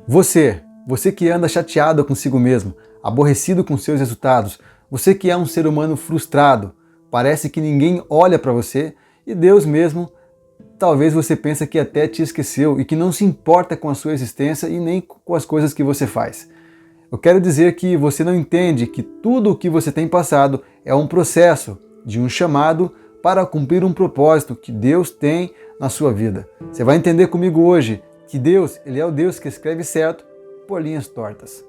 Você que anda chateado consigo mesmo, aborrecido com seus resultados, você que é um ser humano frustrado, parece que ninguém olha para você e Deus mesmo, talvez você pense que até te esqueceu e que não se importa com a sua existência e nem com as coisas que você faz. Eu quero dizer que você não entende que tudo o que você tem passado é um processo de um chamado para cumprir um propósito que Deus tem na sua vida. Você vai entender comigo hoje que Deus, Ele é o Deus que escreve certo por linhas tortas.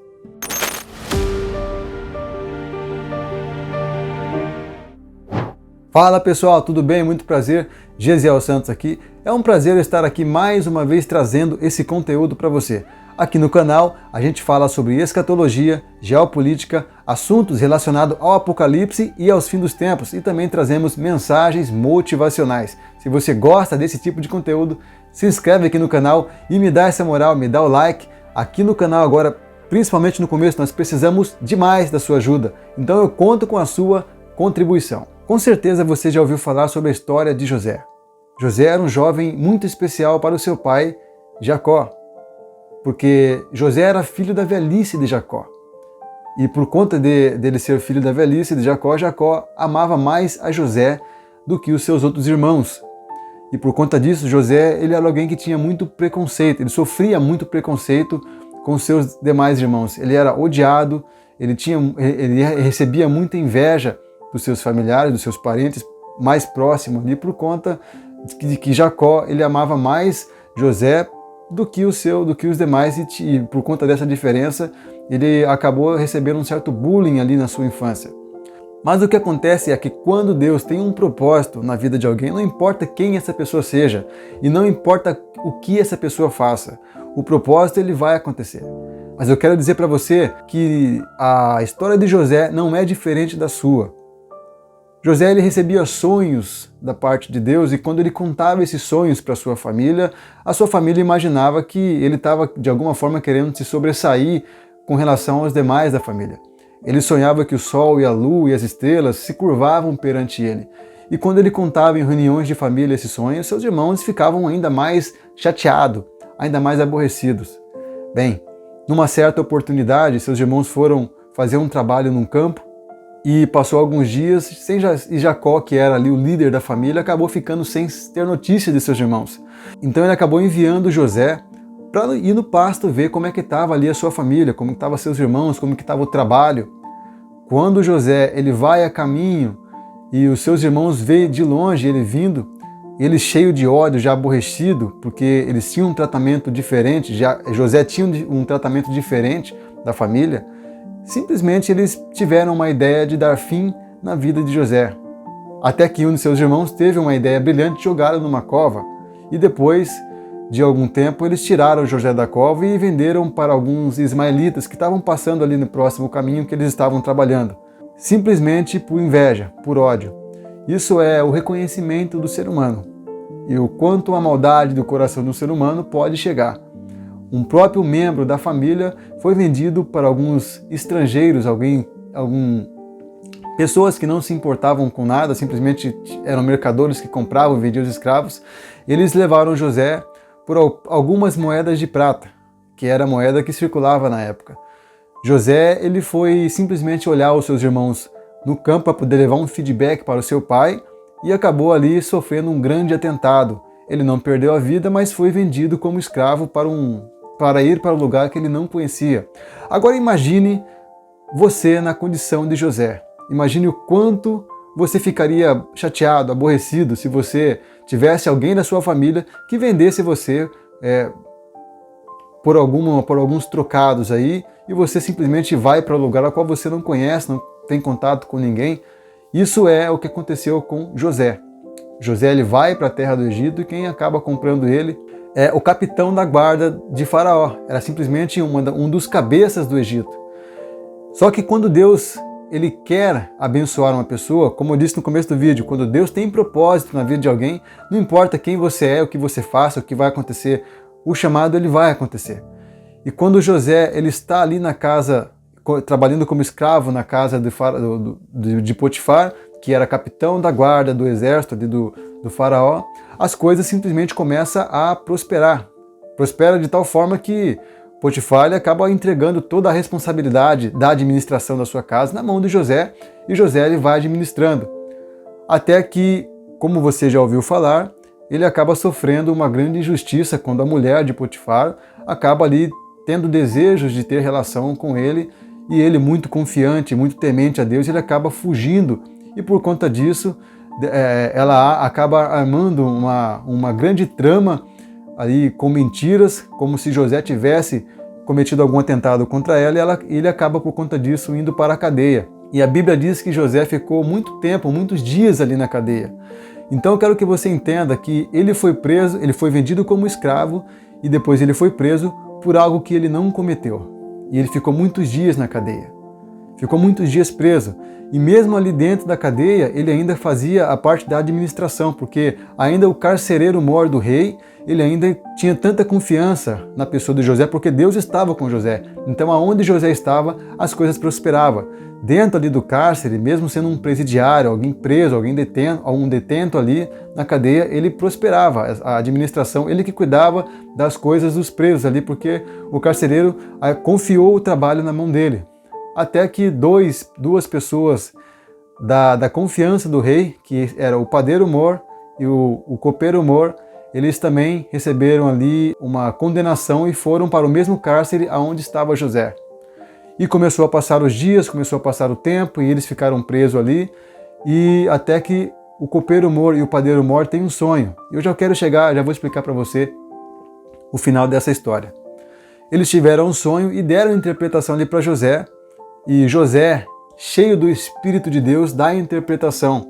Fala pessoal, tudo bem? Muito prazer, Gesiel Santos aqui. É um prazer estar aqui mais uma vez trazendo esse conteúdo para você. Aqui no canal a gente fala sobre escatologia, geopolítica, assuntos relacionados ao apocalipse e aos fins dos tempos e também trazemos mensagens motivacionais. Se você gosta desse tipo de conteúdo, se inscreve aqui no canal e me dá essa moral, me dá o like. Aqui no canal agora, principalmente no começo, nós precisamos demais da sua ajuda, então eu conto com a sua contribuição. Com certeza você já ouviu falar sobre a história de José. José era um jovem muito especial para o seu pai, Jacó, porque José era filho da velhice de Jacó. E por conta dele ser filho da velhice de Jacó, Jacó amava mais a José do que os seus outros irmãos. E por conta disso, José ele era alguém que tinha muito preconceito, ele sofria muito preconceito com os seus demais irmãos. Ele era odiado, ele recebia muita inveja dos seus familiares, dos seus parentes mais próximos ali, por conta de que Jacó ele amava mais José do que os demais e por conta dessa diferença ele acabou recebendo um certo bullying ali na sua infância. Mas o que acontece é que quando Deus tem um propósito na vida de alguém, não importa quem essa pessoa seja e não importa o que essa pessoa faça, o propósito ele vai acontecer. Mas eu quero dizer para você que a história de José não é diferente da sua. José ele recebia sonhos da parte de Deus e quando ele contava esses sonhos para sua família, a sua família imaginava que ele estava de alguma forma querendo se sobressair com relação aos demais da família. Ele sonhava que o sol e a lua e as estrelas se curvavam perante ele. E quando ele contava em reuniões de família esses sonhos, seus irmãos ficavam ainda mais chateados, ainda mais aborrecidos. Bem, numa certa oportunidade, seus irmãos foram fazer um trabalho num campo e passou alguns dias e Jacó, que era ali o líder da família, acabou ficando sem ter notícia de seus irmãos. Então ele acabou enviando José para ir no pasto ver como é que estava ali a sua família, como estavam seus irmãos, como que estava o trabalho. Quando José ele vai a caminho e os seus irmãos veem de longe ele vindo, ele cheio de ódio, já aborrecido, porque eles tinham um tratamento diferente, José tinha um tratamento diferente da família, simplesmente eles tiveram uma ideia de dar fim na vida de José. Até que um de seus irmãos teve uma ideia brilhante de jogá-lo numa cova e depois de algum tempo, eles tiraram José da cova e venderam para alguns ismaelitas que estavam passando ali no próximo caminho que eles estavam trabalhando. Simplesmente por inveja, por ódio. Isso é o reconhecimento do ser humano. E o quanto a maldade do coração do ser humano pode chegar. Um próprio membro da família foi vendido para alguns estrangeiros, pessoas que não se importavam com nada, simplesmente eram mercadores que compravam e vendiam os escravos. Eles levaram José por algumas moedas de prata, que era a moeda que circulava na época. José ele foi simplesmente olhar os seus irmãos no campo para poder levar um feedback para o seu pai e acabou ali sofrendo um grande atentado. Ele não perdeu a vida, mas foi vendido como escravo para ir para um lugar que ele não conhecia. Agora imagine você na condição de José. Imagine o quanto você ficaria chateado, aborrecido, se você tivesse alguém da sua família que vendesse você por alguns trocados aí e você simplesmente vai para um lugar ao qual você não conhece, não tem contato com ninguém. Isso é o que aconteceu com José. José ele vai para a terra do Egito e quem acaba comprando ele é o capitão da guarda de Faraó. Era simplesmente um dos cabeças do Egito. Só que quando Deus ele quer abençoar uma pessoa, como eu disse no começo do vídeo, quando Deus tem propósito na vida de alguém, não importa quem você é, o que você faça, o que vai acontecer, o chamado ele vai acontecer. E quando José ele está ali na casa, trabalhando como escravo na casa de Potifar, que era capitão da guarda do exército do Faraó, as coisas simplesmente começam a prosperar. Prospera de tal forma que Potifar ele acaba entregando toda a responsabilidade da administração da sua casa na mão de José, e José ele vai administrando. Até que, como você já ouviu falar, ele acaba sofrendo uma grande injustiça quando a mulher de Potifar acaba ali tendo desejos de ter relação com ele, e ele, muito confiante, muito temente a Deus, ele acaba fugindo, e por conta disso ela acaba armando uma grande trama ali com mentiras, como se José tivesse cometido algum atentado contra ela, e ele acaba por conta disso indo para a cadeia. E a Bíblia diz que José ficou muito tempo, muitos dias ali na cadeia. Então eu quero que você entenda que ele foi preso, ele foi vendido como escravo e depois ele foi preso por algo que ele não cometeu. E ele ficou muitos dias na cadeia. Ficou muitos dias preso. E mesmo ali dentro da cadeia, ele ainda fazia a parte da administração, porque ainda o carcereiro-mor do rei, ele ainda tinha tanta confiança na pessoa de José, porque Deus estava com José. Então aonde José estava, as coisas prosperavam. Dentro ali do cárcere, mesmo sendo um presidiário, alguém preso, alguém detento ali na cadeia, ele prosperava. A administração, ele que cuidava das coisas dos presos ali, porque o carcereiro confiou o trabalho na mão dele. Até que duas pessoas da confiança do rei, que era o padeiro-mor e o copeiro-mor, eles também receberam ali uma condenação e foram para o mesmo cárcere aonde estava José. E começou a passar os dias, começou a passar o tempo, e eles ficaram presos ali, e até que o copeiro-mor e o padeiro-mor têm um sonho. E eu já vou explicar para você o final dessa história. Eles tiveram um sonho e deram interpretação ali para José, e José, cheio do Espírito de Deus, dá a interpretação.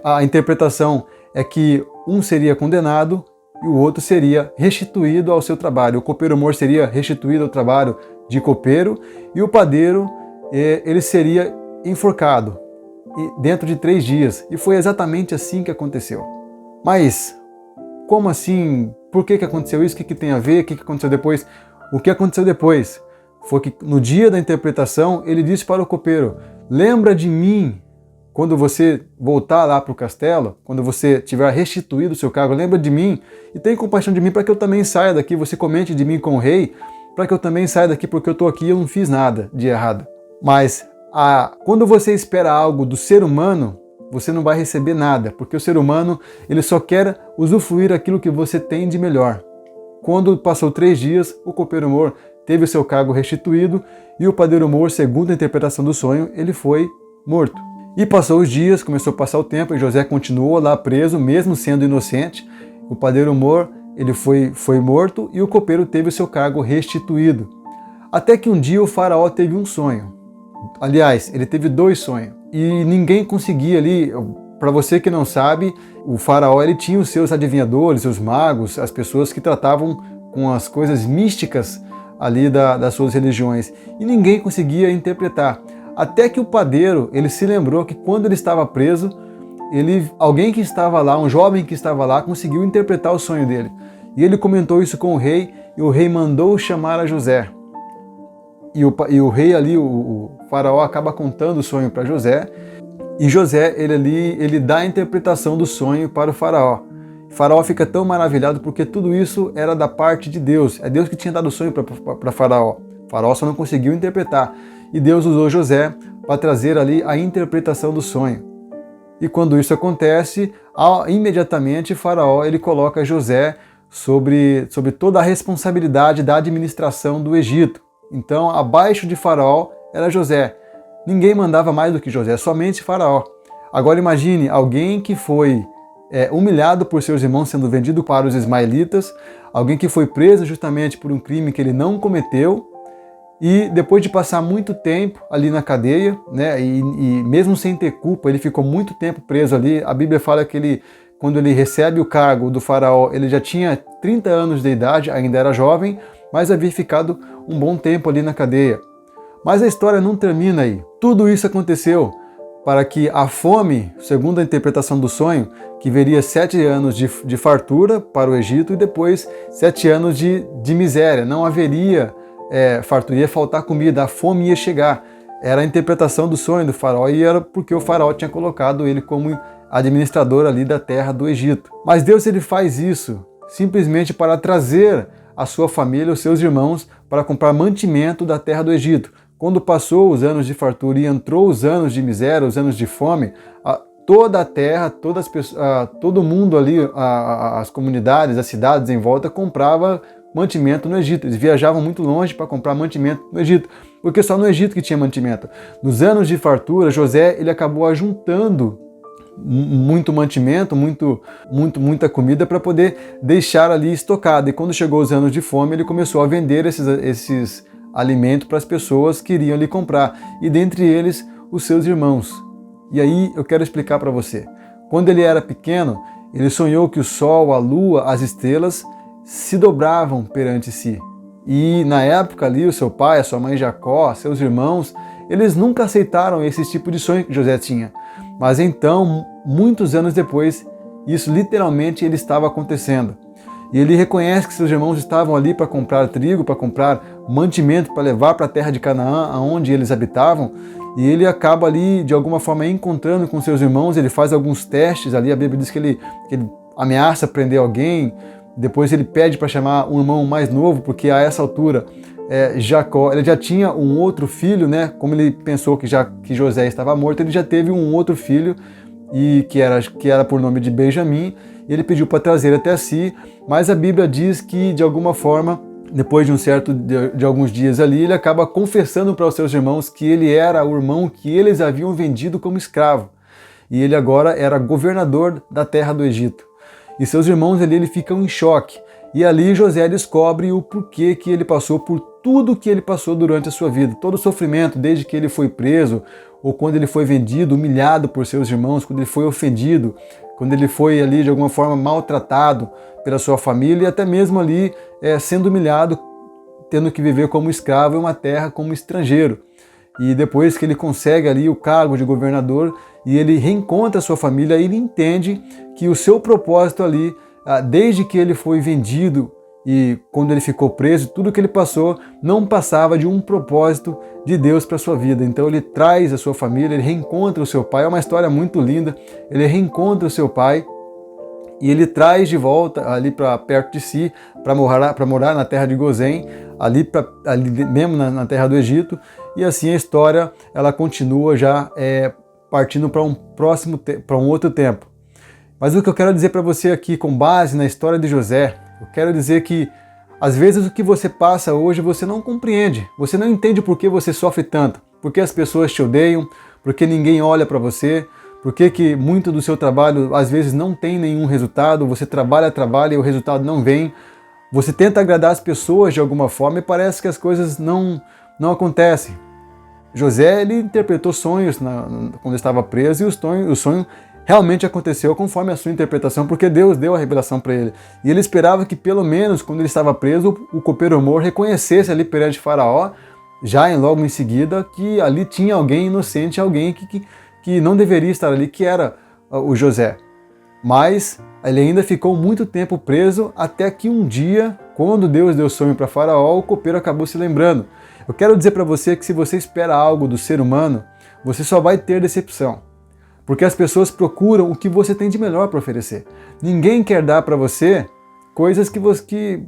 A interpretação é que um seria condenado e o outro seria restituído ao seu trabalho. O copeiro-mor seria restituído ao trabalho de copeiro e o padeiro ele seria enforcado dentro de 3 dias. E foi exatamente assim que aconteceu. Mas como assim? Por que aconteceu isso? O que tem a ver? O que aconteceu depois? O que aconteceu depois foi que no dia da interpretação ele disse para o copeiro: lembra de mim quando você voltar lá para o castelo, quando você tiver restituído o seu cargo, lembra de mim e tem compaixão de mim para que eu também saia daqui, você comente de mim com o rei, para que eu também saia daqui, porque eu estou aqui e eu não fiz nada de errado. Mas quando você espera algo do ser humano, você não vai receber nada, porque o ser humano ele só quer usufruir aquilo que você tem de melhor. Quando passou 3 dias, o copeiro-mor teve o seu cargo restituído e o padeiro-mor, segundo a interpretação do sonho, ele foi morto. E passou os dias, começou a passar o tempo e José continuou lá preso, mesmo sendo inocente. O padeiro-mor ele foi morto e o copeiro teve o seu cargo restituído. Até que um dia o faraó teve um sonho. Aliás, ele teve 2 sonhos. E ninguém conseguia ali, para você que não sabe, o faraó ele tinha os seus adivinhadores, os magos, as pessoas que tratavam com as coisas místicas ali das suas religiões. E ninguém conseguia interpretar. Até que o padeiro, ele se lembrou que quando ele estava preso, alguém que estava lá, um jovem que estava lá, conseguiu interpretar o sonho dele. E ele comentou isso com o rei, e o rei mandou chamar a José. E o rei ali, o faraó, acaba contando o sonho para José, e José, ele dá a interpretação do sonho para o faraó. O faraó fica tão maravilhado porque tudo isso era da parte de Deus. É Deus que tinha dado o sonho para faraó. O faraó só não conseguiu interpretar. E Deus usou José para trazer ali a interpretação do sonho. E quando isso acontece, imediatamente Faraó ele coloca José sobre toda a responsabilidade da administração do Egito. Então, abaixo de Faraó era José. Ninguém mandava mais do que José, somente Faraó. Agora imagine alguém que foi humilhado por seus irmãos sendo vendido para os ismaelitas, alguém que foi preso justamente por um crime que ele não cometeu, e depois de passar muito tempo ali na cadeia, né, e mesmo sem ter culpa, ele ficou muito tempo preso ali. A Bíblia fala que quando ele recebe o cargo do faraó, ele já tinha 30 anos de idade, ainda era jovem, mas havia ficado um bom tempo ali na cadeia. Mas a história não termina aí. Tudo isso aconteceu para que a fome, segundo a interpretação do sonho, que veria 7 anos de fartura para o Egito e depois 7 anos de miséria. Não haveria fartura, ia faltar comida, a fome ia chegar. Era a interpretação do sonho do faraó e era porque o faraó tinha colocado ele como administrador ali da terra do Egito. Mas Deus ele faz isso simplesmente para trazer a sua família, os seus irmãos, para comprar mantimento da terra do Egito. Quando passou os anos de fartura e entrou os anos de miséria, os anos de fome, toda a terra, todo mundo ali, as comunidades, as cidades em volta, comprava mantimento no Egito. Eles viajavam muito longe para comprar mantimento no Egito, porque só no Egito que tinha mantimento. Nos anos de fartura, José ele acabou ajuntando muito mantimento, muita comida para poder deixar ali estocado. E quando chegou os anos de fome, ele começou a vender esses alimentos para as pessoas que iriam lhe comprar, e dentre eles os seus irmãos. E aí eu quero explicar para você. Quando ele era pequeno, ele sonhou que o sol, a lua, as estrelas se dobravam perante si. E na época ali, o seu pai, a sua mãe Jacó, seus irmãos, eles nunca aceitaram esse tipo de sonho que José tinha. Mas então, muitos anos depois, isso literalmente ele estava acontecendo. E ele reconhece que seus irmãos estavam ali para comprar trigo, para comprar mantimento, para levar para a terra de Canaã, aonde eles habitavam. E ele acaba ali, de alguma forma, encontrando com seus irmãos. Ele faz alguns testes ali. A Bíblia diz que ele ameaça prender alguém. Depois ele pede para chamar um irmão mais novo, porque a essa altura Jacó, ele já tinha um outro filho, né? Como ele pensou que José estava morto, ele já teve um outro filho, e que era por nome de Benjamim. E ele pediu para trazer até si, mas a Bíblia diz que, de alguma forma, depois de alguns dias ali, ele acaba confessando para os seus irmãos que ele era o irmão que eles haviam vendido como escravo. E ele agora era governador da terra do Egito. E seus irmãos ali ele ficam em choque. E ali José descobre o porquê que ele passou por tudo que ele passou durante a sua vida. Todo o sofrimento, desde que ele foi preso, ou quando ele foi vendido, humilhado por seus irmãos, quando ele foi ofendido, quando ele foi ali de alguma forma maltratado pela sua família, e até mesmo ali sendo humilhado, tendo que viver como escravo em uma terra como estrangeiro. E depois que ele consegue ali o cargo de governador e ele reencontra a sua família, ele entende que o seu propósito ali, desde que ele foi vendido e quando ele ficou preso, tudo que ele passou não passava de um propósito de Deus para a sua vida. Então ele traz a sua família, ele reencontra o seu pai. É uma história muito linda. Ele reencontra o seu pai e ele traz de volta ali para perto de si, para morar na terra de Gozém, ali mesmo na terra do Egito. E assim a história ela continua já partindo para um outro tempo. Mas o que eu quero dizer para você aqui, com base na história de José, eu quero dizer que às vezes o que você passa hoje você não compreende, você não entende por que você sofre tanto, por que as pessoas te odeiam, por que ninguém olha para você, por que muito do seu trabalho às vezes não tem nenhum resultado, você trabalha e o resultado não vem, você tenta agradar as pessoas de alguma forma e parece que as coisas não acontecem. José ele interpretou sonhos quando estava preso, e o sonho realmente aconteceu conforme a sua interpretação, porque Deus deu a revelação para ele. E ele esperava que pelo menos quando ele estava preso, o copeiro Mor reconhecesse ali perante Faraó, logo em seguida, que ali tinha alguém inocente, alguém que não deveria estar ali, que era o José. Mas ele ainda ficou muito tempo preso, até que um dia, quando Deus deu sonho para Faraó, o copeiro acabou se lembrando. Eu quero dizer para você que se você espera algo do ser humano, você só vai ter decepção. Porque as pessoas procuram o que você tem de melhor para oferecer. Ninguém quer dar para você coisas que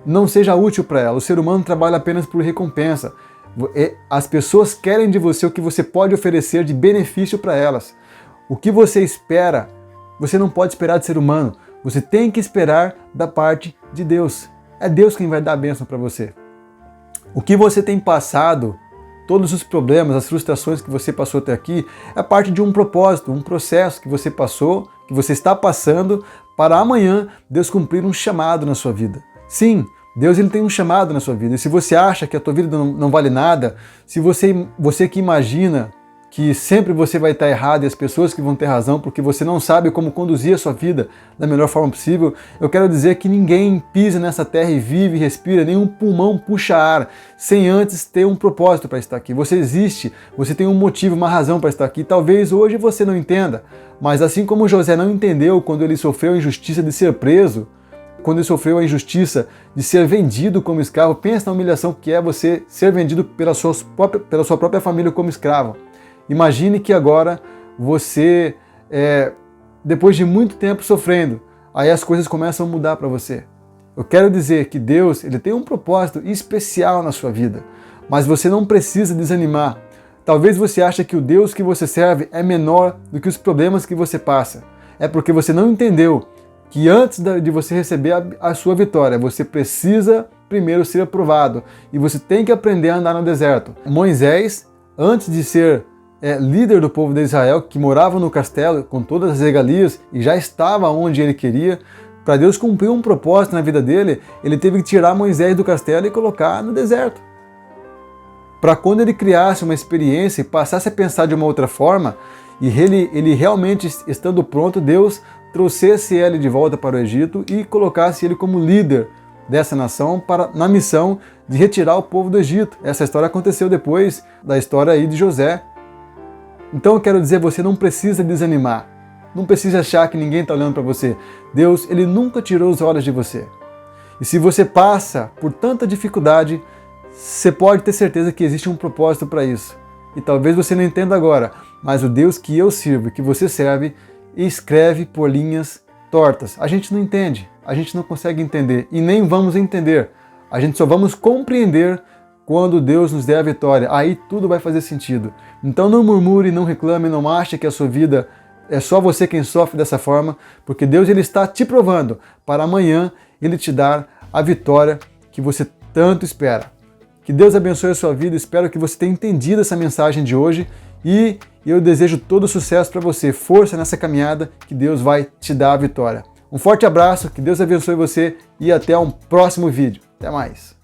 não seja útil para ela. O ser humano trabalha apenas por recompensa. As pessoas querem de você o que você pode oferecer de benefício para elas. O que você espera, você não pode esperar de ser humano. Você tem que esperar da parte de Deus. É Deus quem vai dar a bênção para você. O que você tem passado, todos os problemas, as frustrações que você passou até aqui, é parte de um propósito, um processo que você passou, que você está passando, para amanhã Deus cumprir um chamado na sua vida. Sim, Deus ele tem um chamado na sua vida. E se você acha que a tua vida não vale nada, se você que imagina que sempre você vai estar errado e as pessoas que vão ter razão porque você não sabe como conduzir a sua vida da melhor forma possível, eu quero dizer que ninguém pisa nessa terra e vive e respira, nenhum pulmão puxa ar, sem antes ter um propósito para estar aqui. Você existe, você tem um motivo, uma razão para estar aqui. Talvez hoje você não entenda, mas assim como José não entendeu quando ele sofreu a injustiça de ser preso, quando ele sofreu a injustiça de ser vendido como escravo, pensa na humilhação que é você ser vendido pela sua própria família como escravo. Imagine que agora você, depois de muito tempo sofrendo, aí as coisas começam a mudar para você. Eu quero dizer que Deus, ele tem um propósito especial na sua vida, mas você não precisa desanimar. Talvez você ache que o Deus que você serve é menor do que os problemas que você passa. É porque você não entendeu que antes de você receber a sua vitória, você precisa primeiro ser aprovado e você tem que aprender a andar no deserto. Moisés, antes de ser líder do povo de Israel, que morava no castelo com todas as regalias e já estava onde ele queria, para Deus cumprir um propósito na vida dele, ele teve que tirar Moisés do castelo e colocar no deserto. Para quando ele criasse uma experiência e passasse a pensar de uma outra forma, e ele realmente estando pronto, Deus trouxesse ele de volta para o Egito e colocasse ele como líder dessa nação na missão de retirar o povo do Egito. Essa história aconteceu depois da história aí de José. Então eu quero dizer, você não precisa desanimar. Não precisa achar que ninguém está olhando para você. Deus, ele nunca tirou os olhos de você. E se você passa por tanta dificuldade, você pode ter certeza que existe um propósito para isso. E talvez você não entenda agora, mas o Deus que eu sirvo, que você serve, escreve por linhas tortas. A gente não entende, a gente não consegue entender e nem vamos entender. A gente só vamos compreender quando Deus nos der a vitória. Aí tudo vai fazer sentido. Então não murmure, não reclame, não ache que a sua vida é só você quem sofre dessa forma, porque Deus ele está te provando para amanhã ele te dar a vitória que você tanto espera. Que Deus abençoe a sua vida, espero que você tenha entendido essa mensagem de hoje e eu desejo todo sucesso para você, força nessa caminhada que Deus vai te dar a vitória. Um forte abraço, que Deus abençoe você e até um próximo vídeo. Até mais!